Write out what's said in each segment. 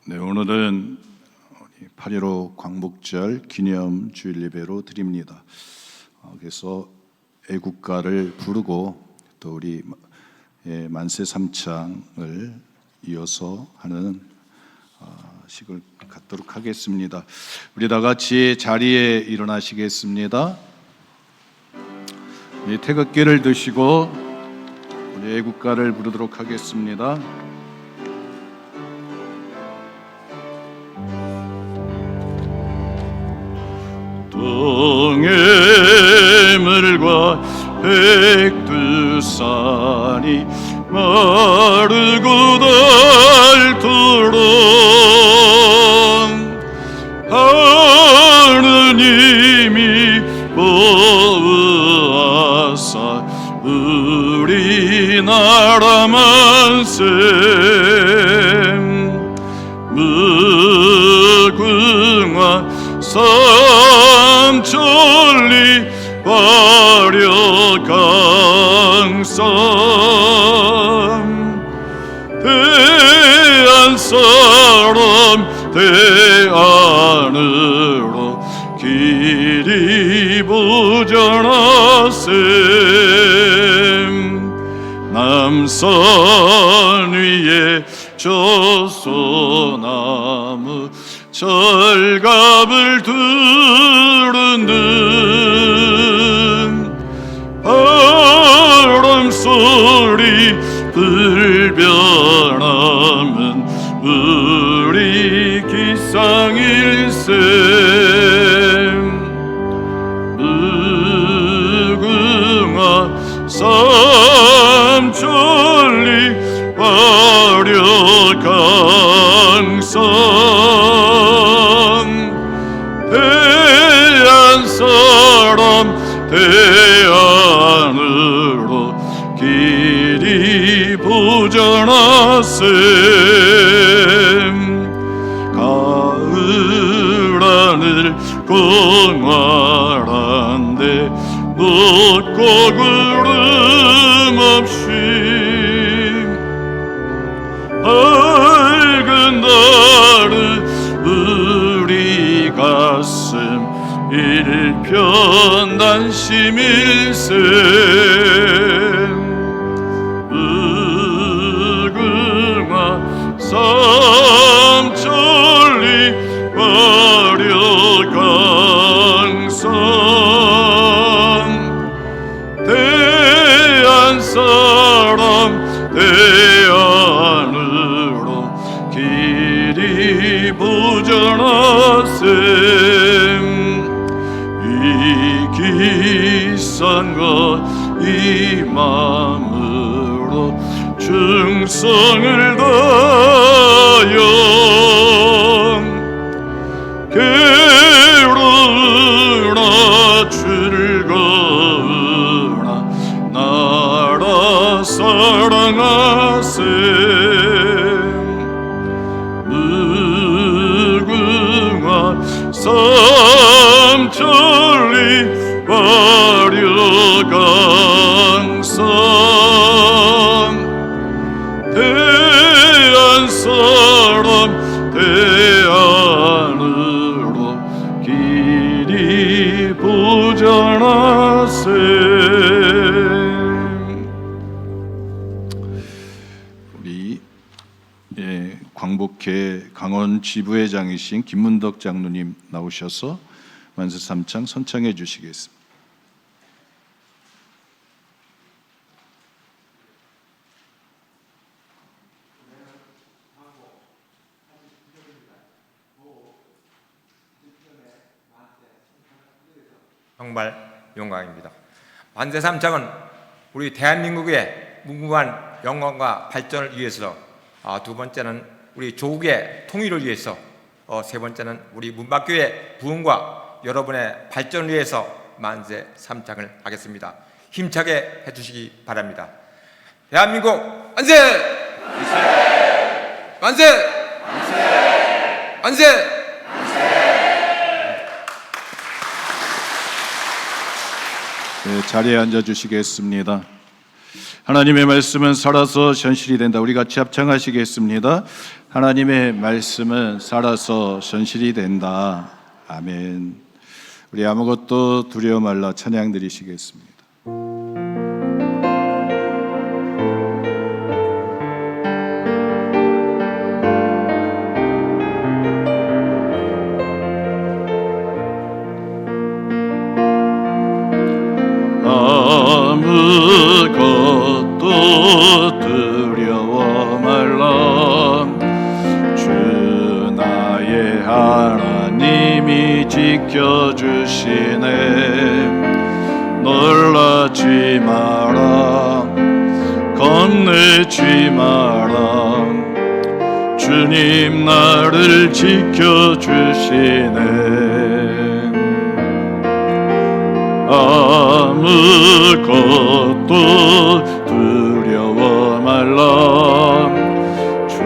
네, 오늘은 8.15 광복절 기념 주일 예배로 드립니다. 그래서 애국가를 부르고 또 우리 만세 삼창을 이어서 하는 식을 갖도록 하겠습니다. 우리 다 같이 자리에 일어나시겠습니다. 태극기를 드시고 우리 애국가를 부르도록 하겠습니다. 동해물과 백두산이 마르고 닳도록 하느님이 보호하사 우리나라 만세 무궁화 삼천리 화려강산 대한사람 대안으로 길이 보전하셈 남산 위에 저소나무 철갑을 두른 듯 바람소리 불변하면 우리 기상일세 무궁화 삼천리 화려강산 대한사람 대안으로 길이 보전하셈 가을 하늘 공활한데 높고 구름 없이 밝은 달은 우리 가슴 일편 단심일세 무궁화 삼천리 화려강산 대한사람 대안으로 길이 보전하세 기상과 이 마음으로 충성을 다하여 괴로우나 즐거우나 나라 사랑하세 무궁화 삼천리 화려강산 대한사람 대안으로 길이 보전하세 우리 광복회 강원 지부회장이신 김문덕 장로님 나오셔서 만세 삼창 선창해 주시겠습니다. 정말 영광입니다. 만세 삼창은 우리 대한민국의 무궁한 영광과 발전을 위해서, 두 번째는 우리 조국의 통일을 위해서, 세 번째는 우리 문밖교회 부흥과 여러분의 발전을 위해서 만세 삼창을 하겠습니다. 힘차게 해주시기 바랍니다. 대한민국 만세! 만세! 만세! 만세! 만세! 네, 자리에 앉아 주시겠습니다. 하나님의 말씀은 살아서 현실이 된다. 우리 같이 합창하시겠습니다. 하나님의 말씀은 살아서 현실이 된다. 아멘. 우리 아무것도 두려워 말라 찬양 드리시겠습니다. 아무것도 두려워 말라. 주 나의 하나님이 지켜주시네. 놀라지 마라, 겁내지 마라. 주님 나를 지켜주시네. 아무것도 두려워 말라. 주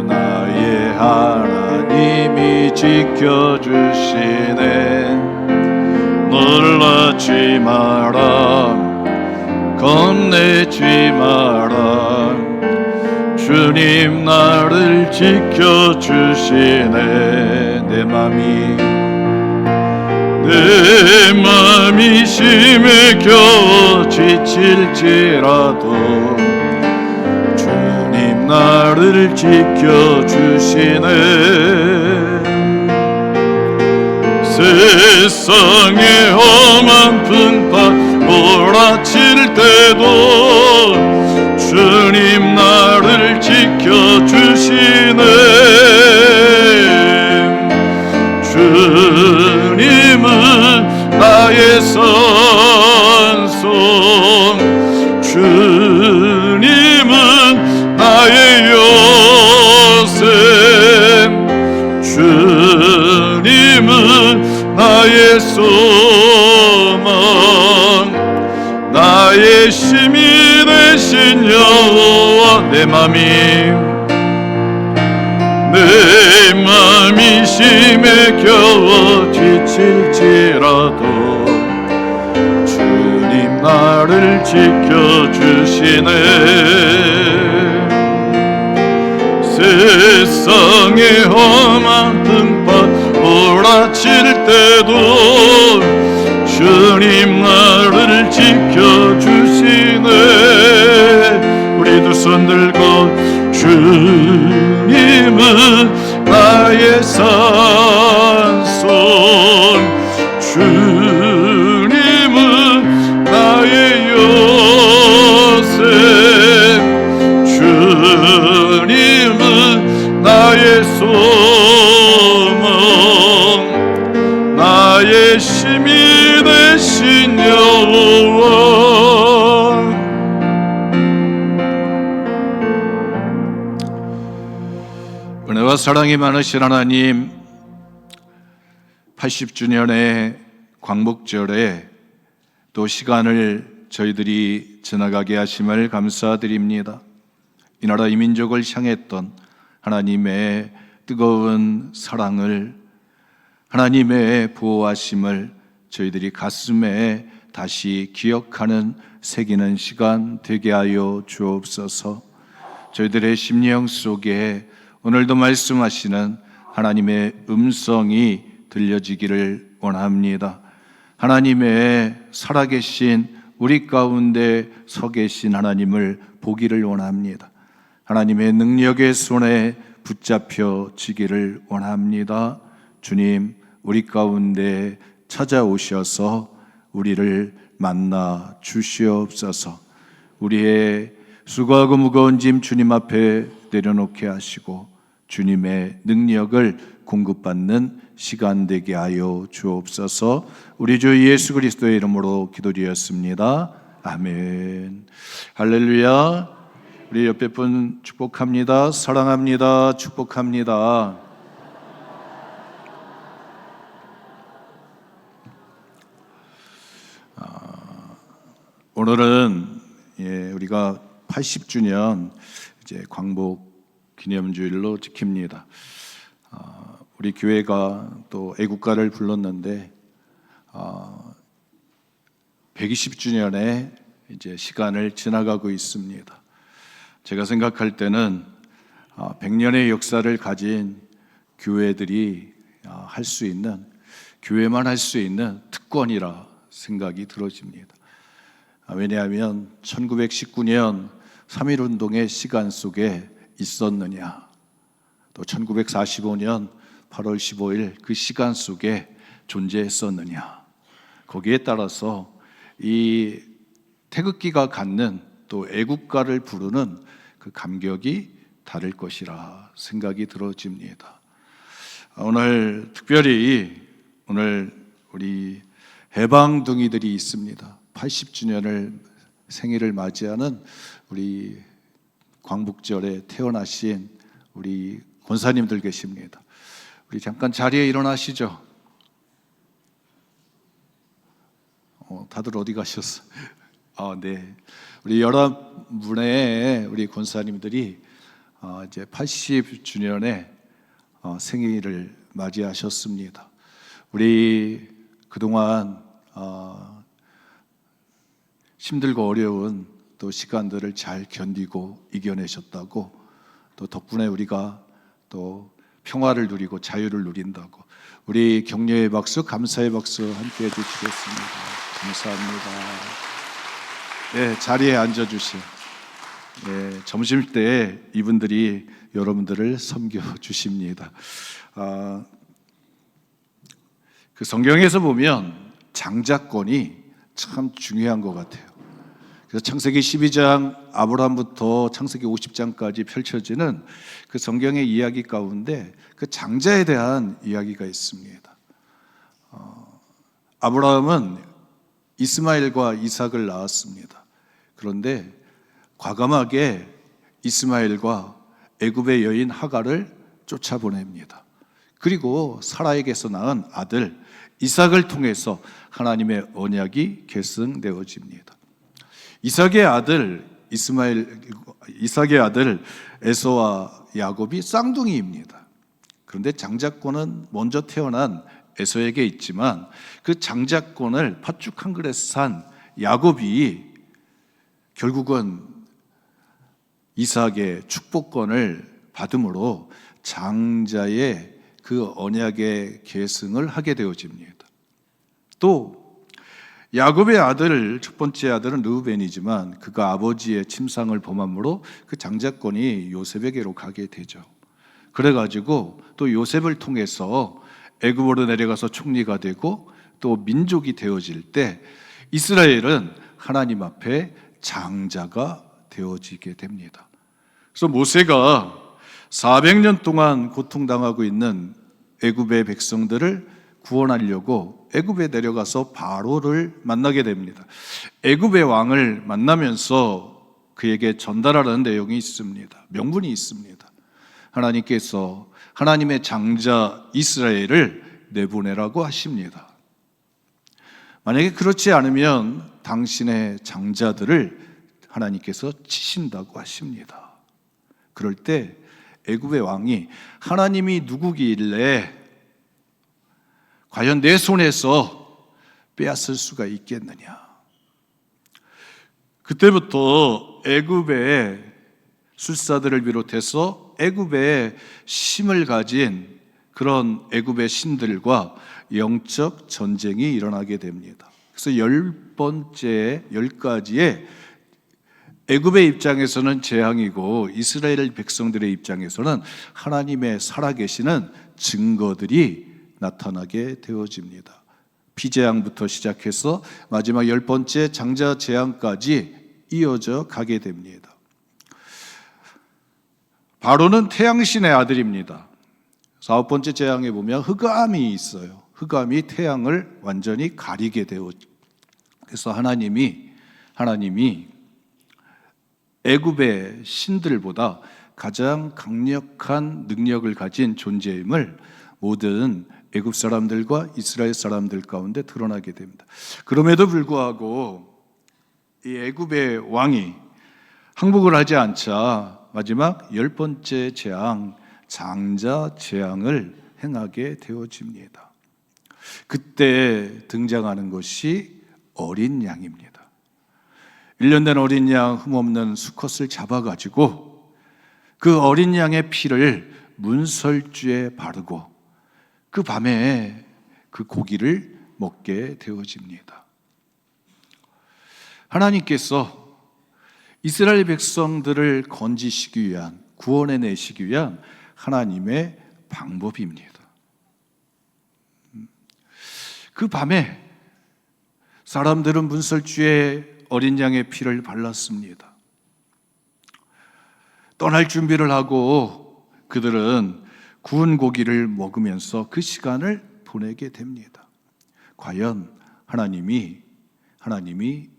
나의 하나님이 지켜주시네. 놀라지 마라, 겁내지 마라. 주님 나를 지켜주시네. 내 맘이 심에 겨워 지칠지라도 주님 나를 지켜주시네. 세상의 험한 풍파 몰아칠 때도 주님 나를 지켜주시네. 주님은 나의 선송, 주님은 나의 요새, 주님은 나의 소망, 나의 힘이 되신 여호와. 내 맘이 심에 겨워 지칠지라도 주님 나를 지켜주시네. 세상의 험한 등불 몰아칠 때도 주님 나를 지켜주시네. 우리 두 손 들고 주님은 나의 산손, 주님은 나의 요새, 주님은 나의 소망, 나의 힘이 되신 여호와. 은혜와 사랑이 많으신 하나님, 80주년의 광복절에 또 시간을 저희들이 지나가게 하심을 감사드립니다. 이 나라 이 민족을 향했던 하나님의 뜨거운 사랑을, 하나님의 보호하심을 저희들이 가슴에 다시 기억하는, 새기는 시간 되게 하여 주옵소서. 저희들의 심령 속에 오늘도 말씀하시는 하나님의 음성이 들려지기를 원합니다. 하나님의 살아계신 우리 가운데 서 계신 하나님을 보기를 원합니다. 하나님의 능력의 손에 붙잡혀지기를 원합니다. 주님, 우리 가운데 찾아오셔서 우리를 만나 주시옵소서. 우리의 수고하고 무거운 짐 주님 앞에 내려놓게 하시고 주님의 능력을 공급받는 시간 되게 하여 주옵소서. 우리 주 예수 그리스도의 이름으로 기도드렸습니다. 아멘. 할렐루야. 우리 옆에 분 축복합니다. 사랑합니다. 축복합니다. 오늘은 우리가 80주년 이제 광복 기념주일로 지킵니다. 우리 교회가 또 애국가를 불렀는데 120주년에 이제 시간을 지나가고 있습니다. 제가 생각할 때는 100년의 역사를 가진 교회들이 할 수 있는, 교회만 할 수 있는 특권이라 생각이 들어집니다. 왜냐하면 1919년 3.1운동의 시간 속에 있었느냐, 또 1945년 8월 15일 그 시간 속에 존재했었느냐, 거기에 따라서 이 태극기가 갖는 또 애국가를 부르는 그 감격이 다를 것이라 생각이 들어집니다. 오늘 특별히 우리 해방둥이들이 있습니다. 80주년을 생일을 맞이하는 우리 광복절에 태어나신 우리 권사님들 계십니다. 우리 잠깐 자리에 일어나시죠. 다들 어디 가셨어? 네. 우리 11분의 우리 권사님들이 이제 80주년에 생일을 맞이하셨습니다. 우리 그동안 힘들고 어려운 또 시간들을 잘 견디고 이겨내셨다고, 또 덕분에 우리가 또 평화를 누리고 자유를 누린다고, 우리 격려의 박수, 감사의 박수 함께 해주시겠습니다. 감사합니다. 네, 자리에 앉아주세요. 네, 점심때에 이분들이 여러분들을 섬겨주십니다. 그 성경에서 보면 장자권이 참 중요한 것 같아요. 그래서 창세기 12장 아브라함부터 창세기 50장까지 펼쳐지는 그 성경의 이야기 가운데 그 장자에 대한 이야기가 있습니다. 아브라함은 이스마엘과 이삭을 낳았습니다. 그런데 과감하게 이스마엘과 애굽의 여인 하갈을 쫓아보냅니다. 그리고 사라에게서 낳은 아들 이삭을 통해서 하나님의 언약이 계승되어집니다. 이삭의 아들 에서와 야곱이 쌍둥이입니다. 그런데 장자권은 먼저 태어난 에서에게 있지만 그 장자권을 팥죽 한 그릇 산 야곱이 결국은 이삭의 축복권을 받음으로 장자의 그 언약의 계승을 하게 되어집니다. 또 야곱의 아들, 첫 번째 아들은 르우벤이지만 그가 아버지의 침상을 범함으로 그 장자권이 요셉에게로 가게 되죠. 그래가지고 또 요셉을 통해서 애굽으로 내려가서 총리가 되고 또 민족이 되어질 때 이스라엘은 하나님 앞에 장자가 되어지게 됩니다. 그래서 모세가 400년 동안 고통당하고 있는 애굽의 백성들을 구원하려고 애굽에 내려가서 바로를 만나게 됩니다. 애굽의 왕을 만나면서 그에게 전달하는 내용이 있습니다. 명분이 있습니다. 하나님께서 하나님의 장자 이스라엘을 내보내라고 하십니다. 만약에 그렇지 않으면 당신의 장자들을 하나님께서 치신다고 하십니다. 그럴 때 애굽의 왕이 하나님이 누구길래 과연 내 손에서 빼앗을 수가 있겠느냐. 그때부터 애굽의 술사들을 비롯해서 애굽의 힘을 가진 그런 애굽의 신들과 영적 전쟁이 일어나게 됩니다. 그래서 10가지의 애굽의 입장에서는 재앙이고 이스라엘 백성들의 입장에서는 하나님의 살아계시는 증거들이 나타나게 되어집니다. 피재앙부터 시작해서 마지막 10번째 장자 재앙까지 이어져 가게 됩니다. 바로는 태양신의 아들입니다. 9번째 재앙에 보면 흑암이 있어요. 흑암이 태양을 완전히 가리게 되어, 그래서 하나님이 애굽의 신들보다 가장 강력한 능력을 가진 존재임을 모든 애굽 사람들과 이스라엘 사람들 가운데 드러나게 됩니다. 그럼에도 불구하고 이 애굽의 왕이 항복을 하지 않자 마지막 10번째 재앙, 장자 재앙을 행하게 되어집니다. 그때 등장하는 것이 어린 양입니다. 1년 된 어린 양 흠없는 수컷을 잡아가지고 그 어린 양의 피를 문설주에 바르고 그 밤에 그 고기를 먹게 되어집니다. 하나님께서 이스라엘 백성들을 건지시기 위한, 구원해내시기 위한 하나님의 방법입니다. 그 밤에 사람들은 문설주에 어린 양의 피를 발랐습니다. 떠날 준비를 하고 그들은 구운 고기를 먹으면서 그 시간을 보내게 됩니다. 과연 하나님이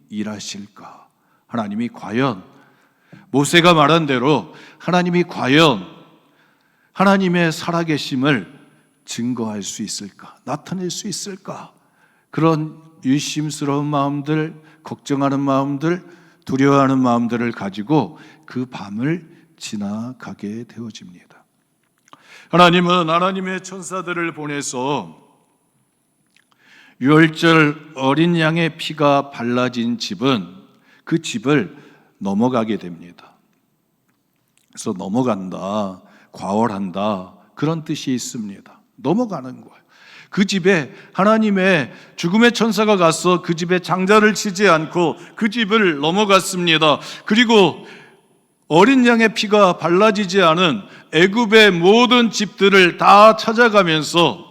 일하실까? 하나님이 과연 모세가 말한 대로 하나님이 과연 하나님의 살아계심을 증거할 수 있을까? 나타낼 수 있을까? 그런 의심스러운 마음들, 걱정하는 마음들, 두려워하는 마음들을 가지고 그 밤을 지나가게 되어집니다. 하나님은 하나님의 천사들을 보내서 유월절 어린 양의 피가 발라진 집은 그 집을 넘어가게 됩니다. 그래서 넘어간다, 과월한다 그런 뜻이 있습니다. 넘어가는 거예요. 그 집에 하나님의 죽음의 천사가 가서 그 집에 장자를 치지 않고 그 집을 넘어갔습니다. 그리고 어린 양의 피가 발라지지 않은 애굽의 모든 집들을 다 찾아가면서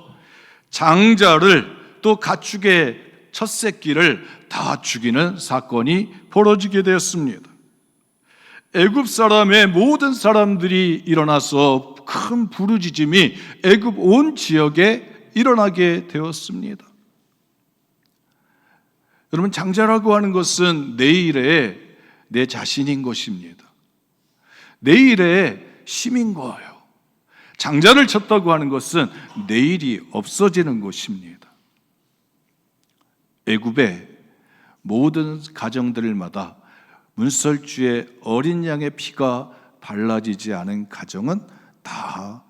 장자를 또 가축의 첫 새끼를 다 죽이는 사건이 벌어지게 되었습니다. 애굽 사람의 모든 사람들이 일어나서 큰 부르짖음이 애굽 온 지역에 일어나게 되었습니다. 여러분, 장자라고 하는 것은 내일의 내 자신인 것입니다. 내일의 힘인 거예요. 장자를 쳤다고 하는 것은 내일이 없어지는 것입니다. 애굽의 모든 가정들마다 문설주에 어린 양의 피가 발라지지 않은 가정은 다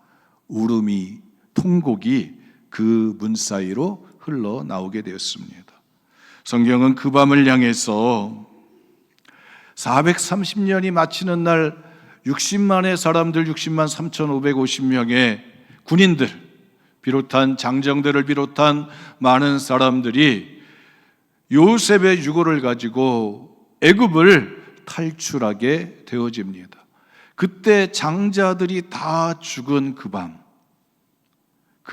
울음이, 통곡이 그 문 사이로 흘러나오게 되었습니다. 성경은 그 밤을 향해서 430년이 마치는 날 60만의 사람들, 60만 3,550명의 군인들 비롯한 장정들을 비롯한 많은 사람들이 요셉의 유고를 가지고 애굽을 탈출하게 되어집니다. 그때 장자들이 다 죽은 그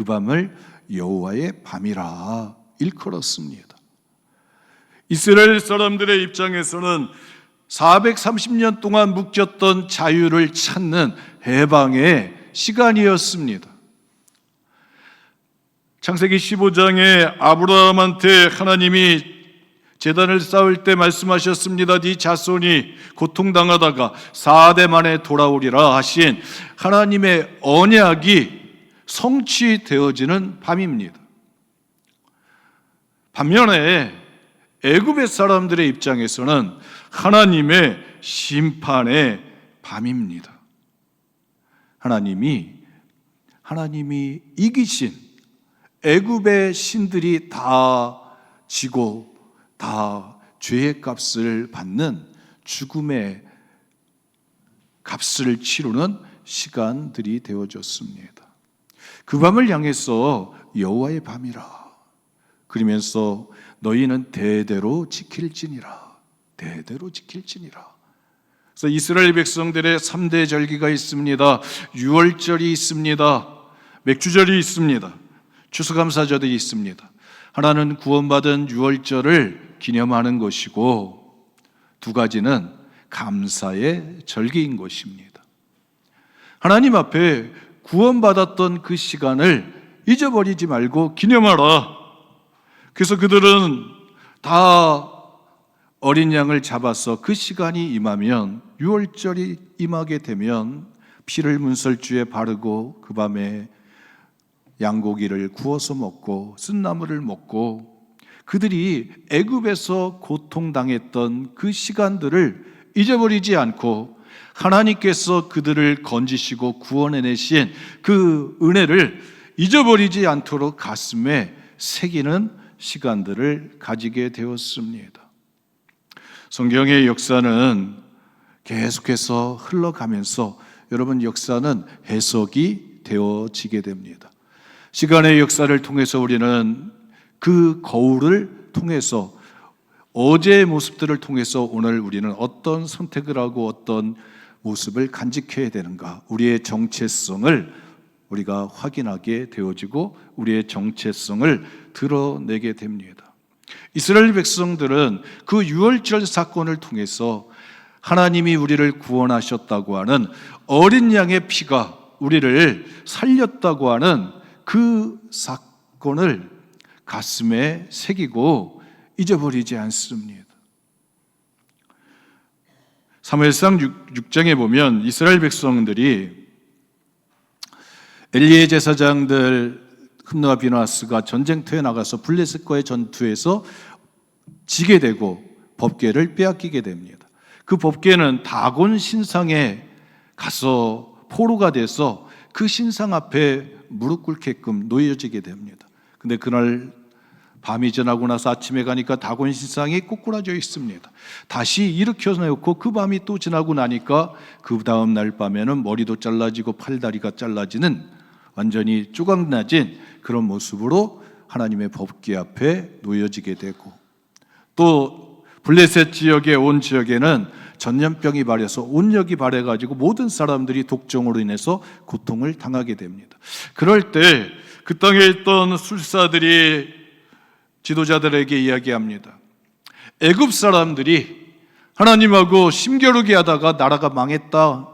밤을 여호와의 밤이라 일컬었습니다. 이스라엘 사람들의 입장에서는 430년 동안 묶였던 자유를 찾는 해방의 시간이었습니다. 창세기 15장에 아브라함한테 하나님이 제단을 쌓을 때 말씀하셨습니다. 네 자손이 고통당하다가 4대 만에 돌아오리라 하신 하나님의 언약이 성취되어지는 밤입니다. 반면에 애굽의 사람들의 입장에서는 하나님의 심판의 밤입니다. 하나님이 이기신 애굽의 신들이 다 지고 다 죄의 값을 받는 죽음의 값을 치르는 시간들이 되어졌습니다. 그 밤을 향해서 여호와의 밤이라 그러면서 너희는 대대로 지킬지니라. 대대로 지킬지니라. 그래서 이스라엘 백성들의 3대 절기가 있습니다. 유월절이 있습니다. 맥주절이 있습니다. 추수감사절이 있습니다. 하나는 구원받은 유월절을 기념하는 것이고 두 가지는 감사의 절기인 것입니다. 하나님 앞에 구원받았던 그 시간을 잊어버리지 말고 기념하라. 그래서 그들은 다 어린 양을 잡아서 그 시간이 임하면 유월절이 임하게 되면 피를 문설주에 바르고 그 밤에 양고기를 구워서 먹고 쓴나물을 먹고 그들이 애굽에서 고통당했던 그 시간들을 잊어버리지 않고 하나님께서 그들을 건지시고 구원해내신 그 은혜를 잊어버리지 않도록 가슴에 새기는 시간들을 가지게 되었습니다. 성경의 역사는 계속해서 흘러가면서 여러분 역사는 해석이 되어지게 됩니다. 시간의 역사를 통해서 우리는 그 거울을 통해서 어제의 모습들을 통해서 오늘 우리는 어떤 선택을 하고 어떤 모습을 간직해야 되는가, 우리의 정체성을 우리가 확인하게 되어지고 우리의 정체성을 드러내게 됩니다. 이스라엘 백성들은 그 유월절 사건을 통해서 하나님이 우리를 구원하셨다고 하는 어린 양의 피가 우리를 살렸다고 하는 그 사건을 가슴에 새기고 잊어버리지 않습니다. 사무엘상 6장에 보면 이스라엘 백성들이 엘리의 제사장들 흠노와 비나하스가 전쟁터에 나가서 블레셋과의 전투에서 지게 되고 법궤를 빼앗기게 됩니다. 그 법궤는 다곤 신상에 가서 포로가 돼서 그 신상 앞에 무릎 꿇게끔 놓여지게 됩니다. 근데 그날 밤이 지나고 나서 아침에 가니까 다곤 신상이 꼬꾸라져 있습니다. 다시 일으켜서 놓고 그 밤이 또 지나고 나니까 그 다음 날 밤에는 머리도 잘라지고 팔다리가 잘라지는 완전히 조각나진 그런 모습으로 하나님의 법궤 앞에 놓여지게 되고, 또 블레셋 지역의 온 지역에는 전염병이 발해서 온역이 발해가지고 모든 사람들이 독종으로 인해서 고통을 당하게 됩니다. 그럴 때 그 땅에 있던 술사들이 지도자들에게 이야기합니다. 애굽 사람들이 하나님하고 심겨루게 하다가 나라가 망했다.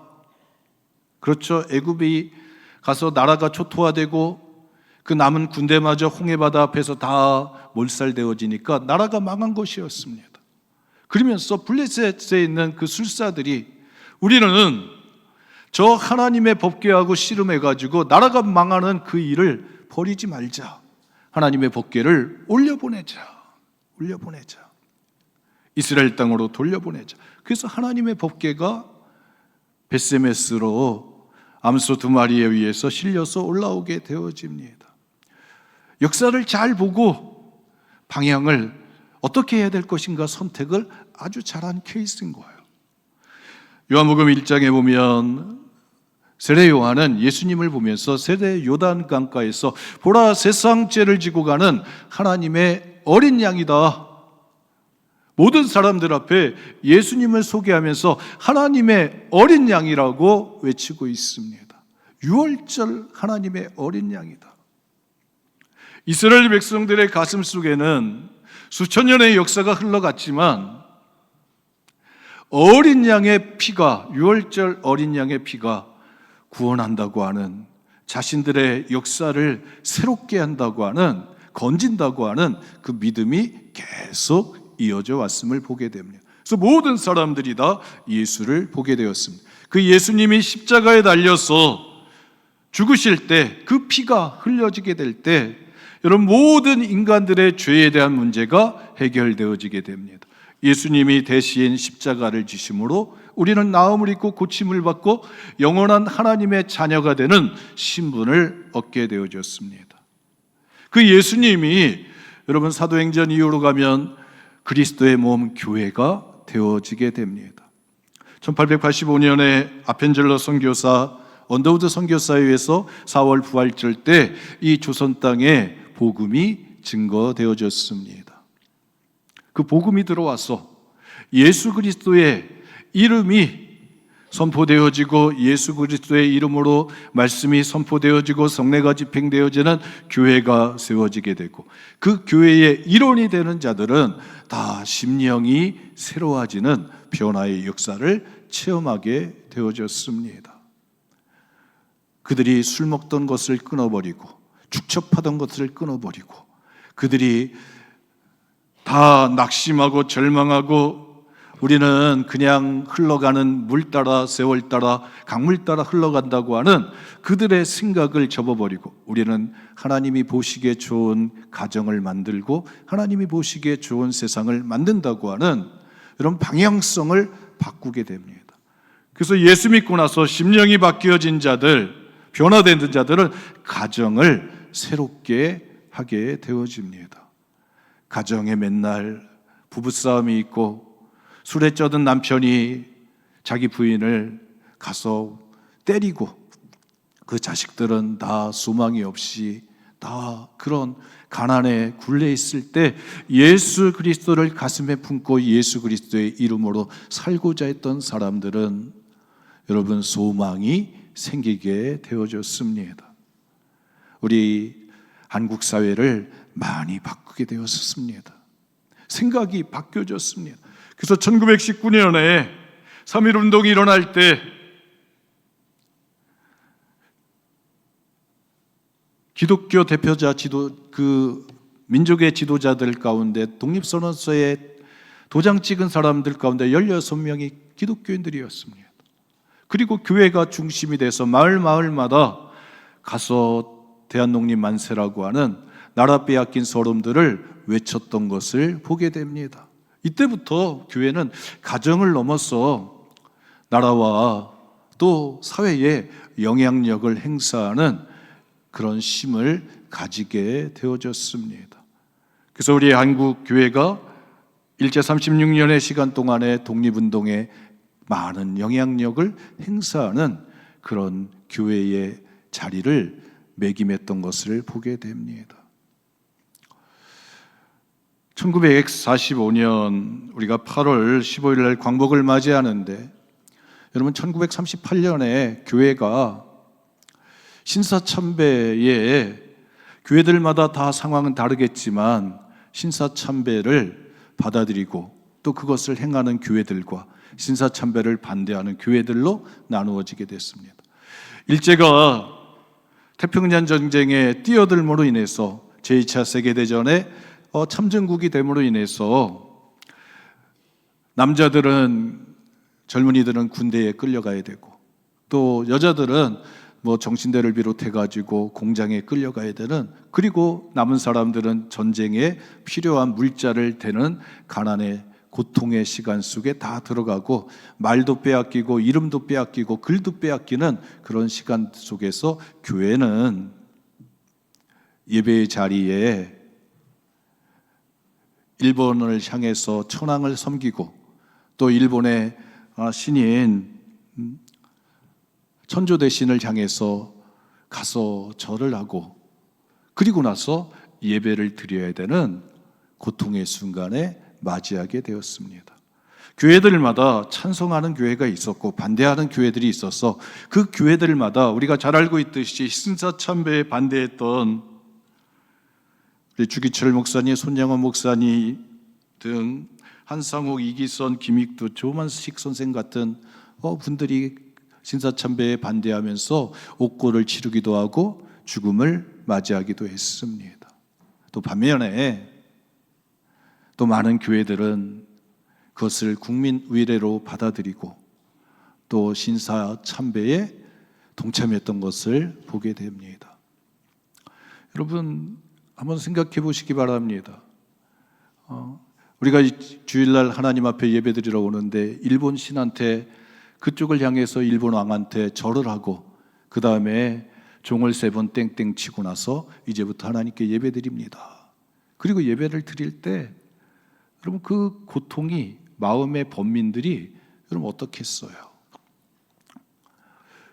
그렇죠. 애굽이 가서 나라가 초토화되고 그 남은 군대마저 홍해바다 앞에서 다 몰살되어지니까 나라가 망한 것이었습니다. 그러면서 블레셋에 있는 그 술사들이 우리는 저 하나님의 법궤하고 씨름해가지고 나라가 망하는 그 일을 버리지 말자. 하나님의 법궤를 올려보내자. 이스라엘 땅으로 돌려보내자. 그래서 하나님의 법궤가 베세메스로 암소 2마리에 의해서 실려서 올라오게 되어집니다. 역사를 잘 보고 방향을 어떻게 해야 될 것인가 선택을 아주 잘한 케이스인 거예요. 요한복음 1장에 보면 세례 요한은 예수님을 보면서 세례 요단 강가에서 보라 세상 죄를 지고 가는 하나님의 어린 양이다. 모든 사람들 앞에 예수님을 소개하면서 하나님의 어린 양이라고 외치고 있습니다. 유월절 하나님의 어린 양이다. 이스라엘 백성들의 가슴 속에는 수천 년의 역사가 흘러갔지만 어린 양의 피가, 유월절 어린 양의 피가 구원한다고 하는, 자신들의 역사를 새롭게 한다고 하는, 건진다고 하는 그 믿음이 계속 이어져 왔음을 보게 됩니다. 그래서 모든 사람들이 다 예수를 보게 되었습니다. 그 예수님이 십자가에 달려서 죽으실 때 그 피가 흘려지게 될 때 여러분 모든 인간들의 죄에 대한 문제가 해결되어지게 됩니다. 예수님이 대신 십자가를 지심으로 우리는 나음을 입고 고침을 받고 영원한 하나님의 자녀가 되는 신분을 얻게 되어졌습니다. 그 예수님이 여러분 사도행전 이후로 가면 그리스도의 몸 교회가 되어지게 됩니다. 1885년에 아펜젤러 선교사 언더우드 선교사에 의해서 4월 부활절 때 이 조선 땅에 복음이 증거되어졌습니다. 그 복음이 들어와서 예수 그리스도의 이름이 선포되어지고 예수 그리스도의 이름으로 말씀이 선포되어지고 성례가 집행되어지는 교회가 세워지게 되고 그 교회의 일원이 되는 자들은 다 심령이 새로워지는 변화의 역사를 체험하게 되어졌습니다. 그들이 술 먹던 것을 끊어버리고 축첩하던 것을 끊어버리고 그들이 다 낙심하고 절망하고 우리는 그냥 흘러가는 물 따라 세월 따라 강물 따라 흘러간다고 하는 그들의 생각을 접어버리고 우리는 하나님이 보시기에 좋은 가정을 만들고 하나님이 보시기에 좋은 세상을 만든다고 하는 이런 방향성을 바꾸게 됩니다. 그래서 예수 믿고 나서 심령이 바뀌어진 자들, 변화된 자들은 가정을 새롭게 하게 되어집니다. 가정에 맨날 부부싸움이 있고 술에 쩌든 남편이 자기 부인을 가서 때리고 그 자식들은 다 소망이 없이 다 그런 가난에 굴레 있을 때 예수 그리스도를 가슴에 품고 예수 그리스도의 이름으로 살고자 했던 사람들은 여러분 소망이 생기게 되어졌습니다. 우리 한국 사회를 많이 바꾸게 되었습니다. 생각이 바뀌어졌습니다. 그래서 1919년에 3.1운동이 일어날 때 기독교 대표자 민족의 지도자들 가운데 독립선언서에 도장 찍은 사람들 가운데 16명이 기독교인들이었습니다. 그리고 교회가 중심이 돼서 마을마다 가서 대한독립 만세라고 하는 나라 빼앗긴 서름들을 외쳤던 것을 보게 됩니다. 이때부터 교회는 가정을 넘어서 나라와 또 사회에 영향력을 행사하는 그런 힘을 가지게 되어졌습니다. 그래서 우리 한국 교회가 일제 36년의 시간 동안에 독립운동에 많은 영향력을 행사하는 그런 교회의 자리를 매김했던 것을 보게 됩니다. 1945년 우리가 8월 15일 날 광복을 맞이하는데 여러분 1938년에 교회가 신사참배에 교회들마다 다 상황은 다르겠지만 신사참배를 받아들이고 또 그것을 행하는 교회들과 신사참배를 반대하는 교회들로 나누어지게 됐습니다. 일제가 태평양 전쟁에 뛰어들므로 인해서 제2차 세계대전에 참전국이 됨으로 인해서 남자들은 젊은이들은 군대에 끌려가야 되고 또 여자들은 정신대를 비롯해 가지고 공장에 끌려가야 되는, 그리고 남은 사람들은 전쟁에 필요한 물자를 대는 가난의 고통의 시간 속에 다 들어가고 말도 빼앗기고 이름도 빼앗기고 글도 빼앗기는 그런 시간 속에서 교회는 예배의 자리에 일본을 향해서 천황을 섬기고 또 일본의 신인 천조대신을 향해서 가서 절을 하고 그리고 나서 예배를 드려야 되는 고통의 순간에 맞이하게 되었습니다. 교회들마다 찬송하는 교회가 있었고 반대하는 교회들이 있어서 그 교회들마다 우리가 잘 알고 있듯이 신사참배에 반대했던 주기철 목사님, 손양원 목사님 등 한상욱, 이기선, 김익두, 조만식 선생 같은 분들이 신사참배에 반대하면서 옥고를 치르기도 하고 죽음을 맞이하기도 했습니다. 또 반면에 또 많은 교회들은 그것을 국민 의례로 받아들이고 또 신사참배에 동참했던 것을 보게 됩니다. 여러분 한번 생각해 보시기 바랍니다. 우리가 주일날 하나님 앞에 예배드리러 오는데 일본 신한테 그쪽을 향해서 일본 왕한테 절을 하고 그 다음에 종을 3번 땡땡 치고 나서 이제부터 하나님께 예배드립니다. 그리고 예배를 드릴 때 여러분 그 고통이 마음의 범민들이 여러분 어떻겠어요?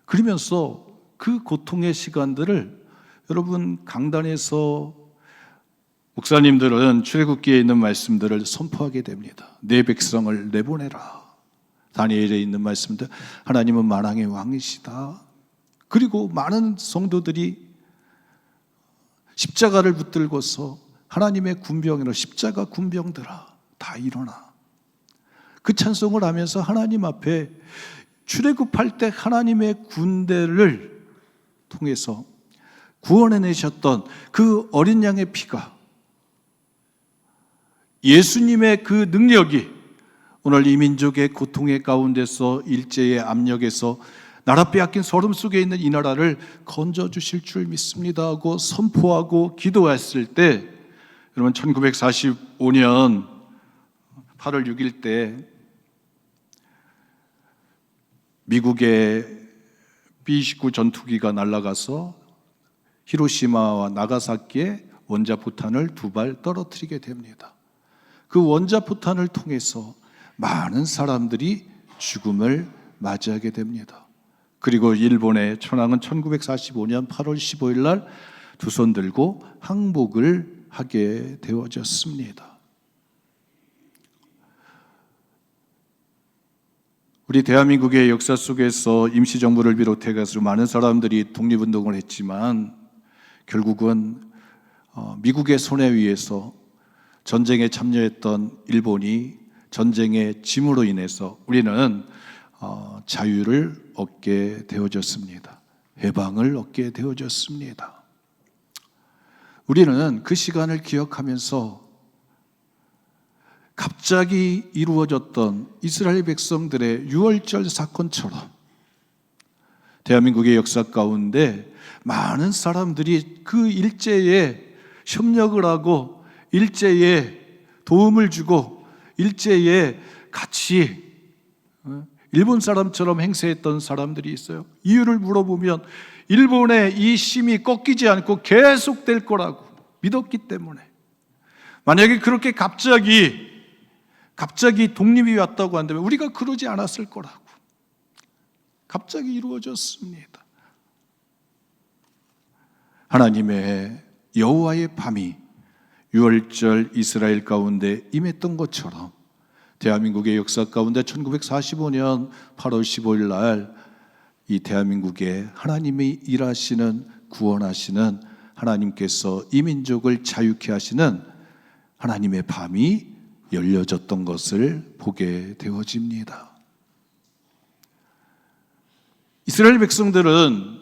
그러면서 그 고통의 시간들을 여러분 강단에서 목사님들은 출애굽기에 있는 말씀들을 선포하게 됩니다. 내 백성을 내보내라. 다니엘에 있는 말씀들, 하나님은 만왕의 왕이시다. 그리고 많은 성도들이 십자가를 붙들고서 하나님의 군병이라 십자가 군병들아 다 일어나. 그 찬송을 하면서 하나님 앞에 출애굽할 때 하나님의 군대를 통해서 구원해내셨던 그 어린 양의 피가, 예수님의 그 능력이 오늘 이 민족의 고통의 가운데서 일제의 압력에서 나라 빼앗긴 서름 속에 있는 이 나라를 건져주실 줄 믿습니다 하고 선포하고 기도했을 때 여러분 1945년 8월 6일 때 미국의 B-29 전투기가 날아가서 히로시마와 나가사키에 원자포탄을 2발 떨어뜨리게 됩니다. 그 원자포탄을 통해서 많은 사람들이 죽음을 맞이하게 됩니다. 그리고 일본의 천황은 1945년 8월 15일 날 두 손 들고 항복을 하게 되어졌습니다. 우리 대한민국의 역사 속에서 임시정부를 비롯해서 많은 사람들이 독립운동을 했지만 결국은 미국의 손에 의해서 전쟁에 참여했던 일본이 전쟁의 짐으로 인해서 우리는 자유를 얻게 되어졌습니다. 해방을 얻게 되어졌습니다. 우리는 그 시간을 기억하면서 갑자기 이루어졌던 이스라엘 백성들의 유월절 사건처럼 대한민국의 역사 가운데 많은 사람들이 그 일제에 협력을 하고 일제에 도움을 주고 일제에 같이 일본 사람처럼 행세했던 사람들이 있어요. 이유를 물어보면 일본의 이 힘이 꺾이지 않고 계속될 거라고 믿었기 때문에, 만약에 그렇게 갑자기 독립이 왔다고 한다면 우리가 그러지 않았을 거라고. 갑자기 이루어졌습니다. 하나님의 여호와의 밤이 유월절 이스라엘 가운데 임했던 것처럼 대한민국의 역사 가운데 1945년 8월 15일 날 이 대한민국에 하나님이 일하시는, 구원하시는, 하나님께서 이 민족을 자유케 하시는 하나님의 밤이 열려졌던 것을 보게 되어집니다. 이스라엘 백성들은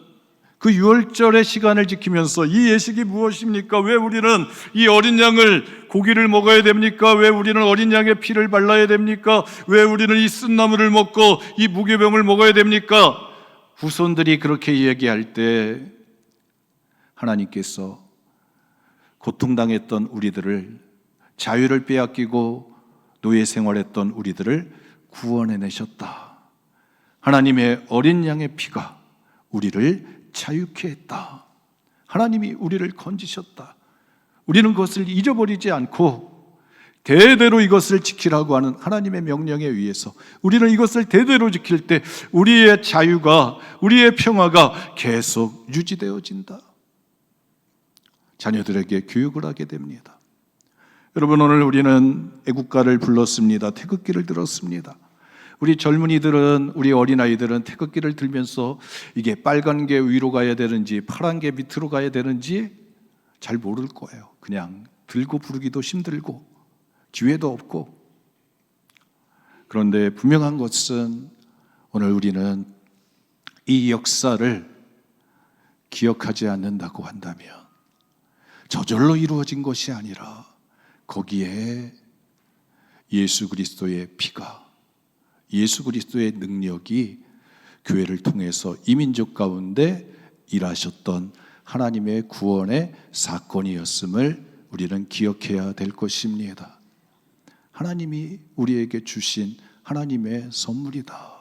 그 유월절의 시간을 지키면서 이 예식이 무엇입니까? 왜 우리는 이 어린 양을 고기를 먹어야 됩니까? 왜 우리는 어린 양의 피를 발라야 됩니까? 왜 우리는 이 쓴나물을 먹고 이 무교병을 먹어야 됩니까? 후손들이 그렇게 얘기할 때 하나님께서 고통당했던 우리들을, 자유를 빼앗기고 노예 생활했던 우리들을 구원해내셨다. 하나님의 어린 양의 피가 우리를 자유케 했다. 하나님이 우리를 건지셨다. 우리는 그것을 잊어버리지 않고 대대로 이것을 지키라고 하는 하나님의 명령에 의해서 우리는 이것을 대대로 지킬 때 우리의 자유가, 우리의 평화가 계속 유지되어진다. 자녀들에게 교육을 하게 됩니다. 여러분, 오늘 우리는 애국가를 불렀습니다. 태극기를 들었습니다. 우리 젊은이들은, 우리 어린아이들은 태극기를 들면서 이게 빨간 게 위로 가야 되는지 파란 게 밑으로 가야 되는지 잘 모를 거예요. 그냥 들고 부르기도 힘들고 기회도 없고. 그런데 분명한 것은 오늘 우리는 이 역사를 기억하지 않는다고 한다면 저절로 이루어진 것이 아니라 거기에 예수 그리스도의 피가, 예수 그리스도의 능력이 교회를 통해서 이 민족 가운데 일하셨던 하나님의 구원의 사건이었음을 우리는 기억해야 될 것입니다. 하나님이 우리에게 주신 하나님의 선물이다.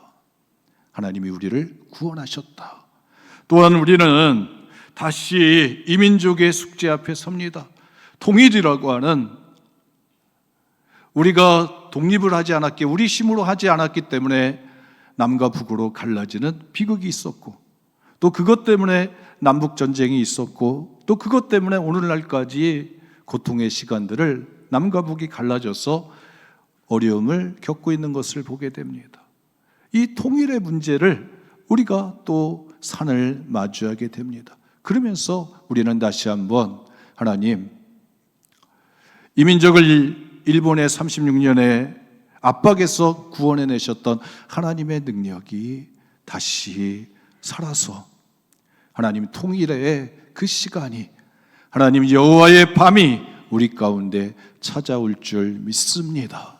하나님이 우리를 구원하셨다. 또한 우리는 다시 이 민족의 숙제 앞에 섭니다. 통일이라고 하는, 우리가 독립을 하지 않았기에, 우리 힘으로 하지 않았기 때문에 남과 북으로 갈라지는 비극이 있었고, 또 그것 때문에 남북전쟁이 있었고, 또 그것 때문에 오늘날까지 고통의 시간들을 남과 북이 갈라져서 어려움을 겪고 있는 것을 보게 됩니다. 이 통일의 문제를 우리가 또 산을 마주하게 됩니다. 그러면서 우리는 다시 한번 하나님, 이 민족을 일본의 36년의 압박에서 구원해내셨던 하나님의 능력이 다시 살아서 하나님 통일의 그 시간이, 하나님 여호와의 밤이 우리 가운데 찾아올 줄 믿습니다.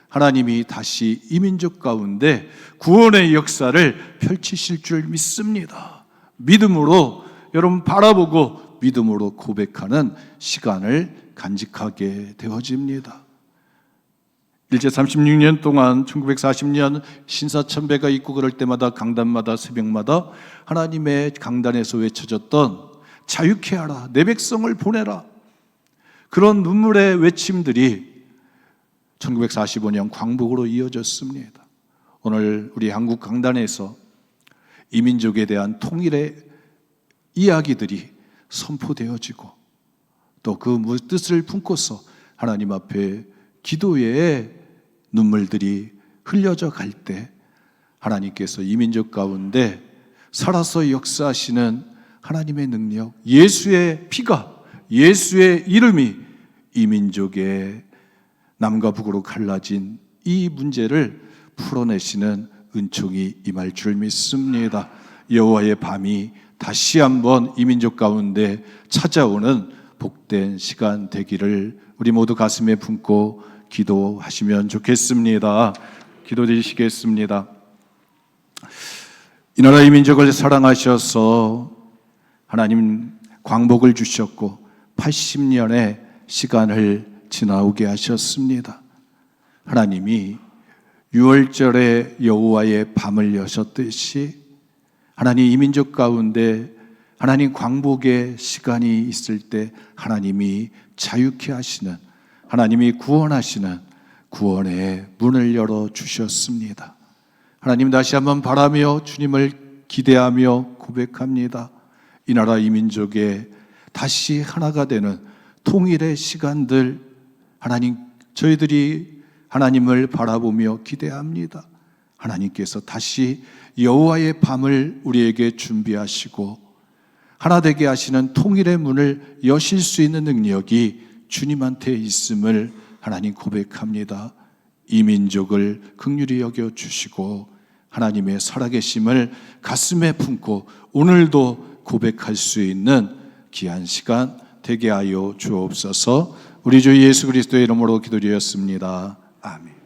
하나님이 다시 이 민족 가운데 구원의 역사를 펼치실 줄 믿습니다. 믿음으로 여러분 바라보고 믿음으로 고백하는 시간을 간직하게 되어집니다. 일제 36년 동안 1940년 신사참배가 있고 그럴 때마다 강단마다 새벽마다 하나님의 강단에서 외쳐졌던 자유케 하라, 내 백성을 보내라, 그런 눈물의 외침들이 1945년 광복으로 이어졌습니다. 오늘 우리 한국 강단에서 이민족에 대한 통일의 이야기들이 선포되어지고 또 그 뜻을 품고서 하나님 앞에 기도의 눈물들이 흘려져 갈 때 하나님께서 이민족 가운데 살아서 역사하시는 하나님의 능력, 예수의 피가, 예수의 이름이 이민족의 남과 북으로 갈라진 이 문제를 풀어내시는 은총이 임할 줄 믿습니다. 여호와의 밤이 다시 한번 이민족 가운데 찾아오는 복된 시간 되기를 우리 모두 가슴에 품고 기도하시면 좋겠습니다. 기도드리시겠습니다. 이 나라 이민족을 사랑하셔서 하나님 광복을 주셨고 80년의 시간을 지나오게 하셨습니다. 하나님이 6월절에 여호와의 밤을 여셨듯이 하나님 이민족 가운데 하나님 광복의 시간이 있을 때 하나님이 자유케 하시는, 하나님이 구원하시는 구원의 문을 열어주셨습니다. 하나님 다시 한번 바라며 주님을 기대하며 고백합니다. 이 나라 이민족의 다시 하나가 되는 통일의 시간들, 하나님 저희들이 하나님을 바라보며 기대합니다. 하나님께서 다시 여호와의 밤을 우리에게 준비하시고 하나 되게 하시는 통일의 문을 여실 수 있는 능력이 주님한테 있음을 하나님 고백합니다. 이 민족을 긍휼히 여겨주시고 하나님의 살아계심을 가슴에 품고 오늘도 고백할 수 있는 귀한 시간 되게 하여 주옵소서. 우리 주 예수 그리스도의 이름으로 기도드렸습니다. 아멘.